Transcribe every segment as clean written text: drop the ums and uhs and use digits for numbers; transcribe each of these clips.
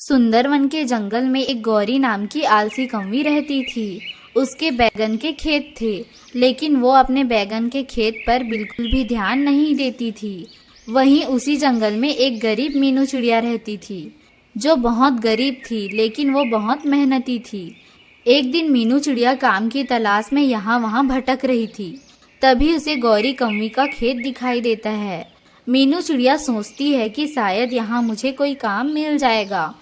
सुंदरवन के जंगल में एक गौरी नाम की आलसी कौवी रहती थी। उसके बैगन के खेत थे, लेकिन वो अपने बैगन के खेत पर बिल्कुल भी ध्यान नहीं देती थी। वहीं उसी जंगल में एक गरीब मीनू चिड़िया रहती थी, जो बहुत गरीब थी, लेकिन वो बहुत मेहनती थी। एक दिन मीनू चिड़िया काम की तलाश में यहाँ वहाँ भटक रही थी। तभी उसे गौरी कौवी का खेत दिखाई देता है। मीनू चिड़िया सोचती है कि शायद यहाँ मुझे कोई काम मिल जाएगा,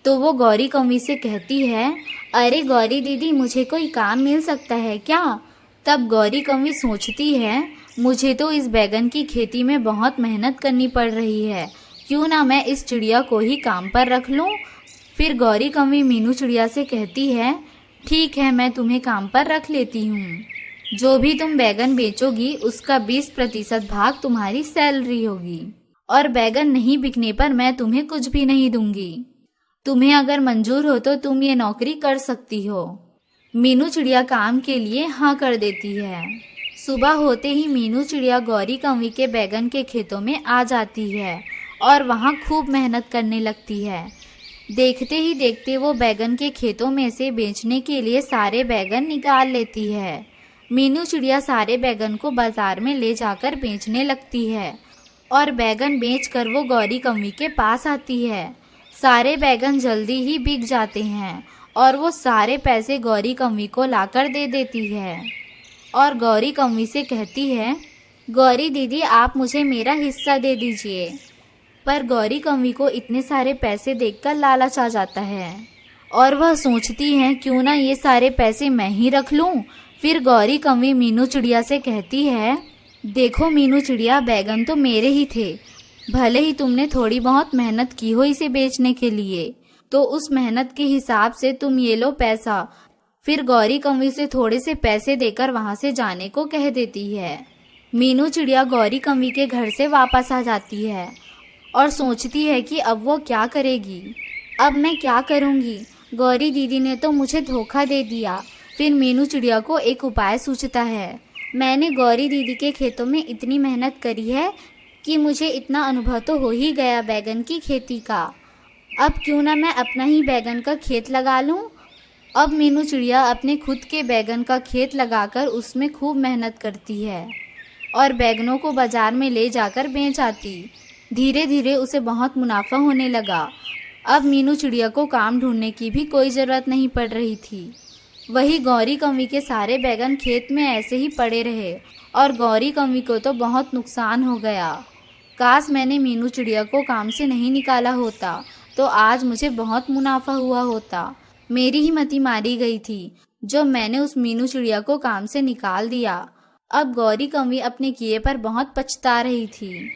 तो वो गौरी कौवी से कहती है, अरे गौरी दीदी, मुझे कोई काम मिल सकता है क्या? तब गौरी कौवी सोचती है, मुझे तो इस बैगन की खेती में बहुत मेहनत करनी पड़ रही है, क्यों ना मैं इस चिड़िया को ही काम पर रख लूँ। फिर गौरी कौवी मीनू चिड़िया से कहती है, ठीक है, मैं तुम्हें काम पर रख लेती हूँ। जो भी तुम बैगन बेचोगी उसका 20% भाग तुम्हारी सैलरी होगी, और बैगन नहीं बिकने पर मैं तुम्हें कुछ भी नहीं दूंगी। तुम्हें अगर मंजूर हो तो तुम ये नौकरी कर सकती हो। मीनू चिड़िया काम के लिए हाँ कर देती है। सुबह होते ही मीनू चिड़िया गौरी कौवी के बैगन के खेतों में आ जाती है और वहाँ खूब मेहनत करने लगती है। देखते ही देखते वो बैगन के खेतों में से बेचने के लिए सारे बैगन निकाल लेती है। मीनू चिड़िया सारे बैगन को बाजार में ले जाकर बेचने लगती है और बैगन बेचकर वो गौरी कौवी के पास आती है। सारे बैगन जल्दी ही बिक जाते हैं और वो सारे पैसे गौरी कौवी को लाकर दे देती है और गौरी कौवी से कहती है, गौरी दीदी, आप मुझे मेरा हिस्सा दे दीजिए। पर गौरी कौवी को इतने सारे पैसे देखकर लालच आ जाता है और वह सोचती है, क्यों ना ये सारे पैसे मैं ही रख लूं। फिर गौरी कौवी मीनू चिड़िया से कहती है, देखो मीनू चिड़िया, बैगन तो मेरे ही थे, भले ही तुमने थोड़ी बहुत मेहनत की हो इसे बेचने के लिए, तो उस मेहनत के हिसाब से तुम ये लो पैसा। फिर गौरी कौवी से थोड़े से पैसे देकर वहां से जाने को कह देती है। मीनू चिड़िया गौरी कौवी के घर से वापस आ जाती है और सोचती है कि अब वो क्या करेगी। अब मैं क्या करूँगी? गौरी दीदी ने तो मुझे धोखा दे दिया। फिर मीनू चिड़िया को एक उपाय सूझता है। मैंने गौरी दीदी के खेतों में इतनी मेहनत करी है कि मुझे इतना अनुभव तो हो ही गया बैगन की खेती का। अब क्यों ना मैं अपना ही बैगन का खेत लगा लूं। अब मीनू चिड़िया अपने खुद के बैगन का खेत लगाकर उसमें खूब मेहनत करती है और बैगनों को बाजार में ले जाकर बेच आती। धीरे धीरे उसे बहुत मुनाफा होने लगा। अब मीनू चिड़िया को काम ढूंढने की भी कोई ज़रूरत नहीं पड़ रही थी। वही गौरी कौवी के सारे बैगन खेत में ऐसे ही पड़े रहे और गौरी कौवी को तो बहुत नुकसान हो गया। काश मैंने मीनू चिड़िया को काम से नहीं निकाला होता, तो आज मुझे बहुत मुनाफा हुआ होता। मेरी ही मति मारी गई थी जो मैंने उस मीनू चिड़िया को काम से निकाल दिया। अब गौरी कौवी अपने किए पर बहुत पछता रही थी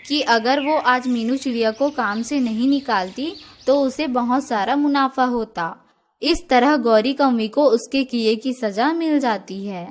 कि अगर वो आज मीनू चिड़िया को काम से नहीं निकालती तो उसे बहुत सारा मुनाफा होता। इस तरह गौरी कौवी को उसके किए की सज़ा मिल जाती है।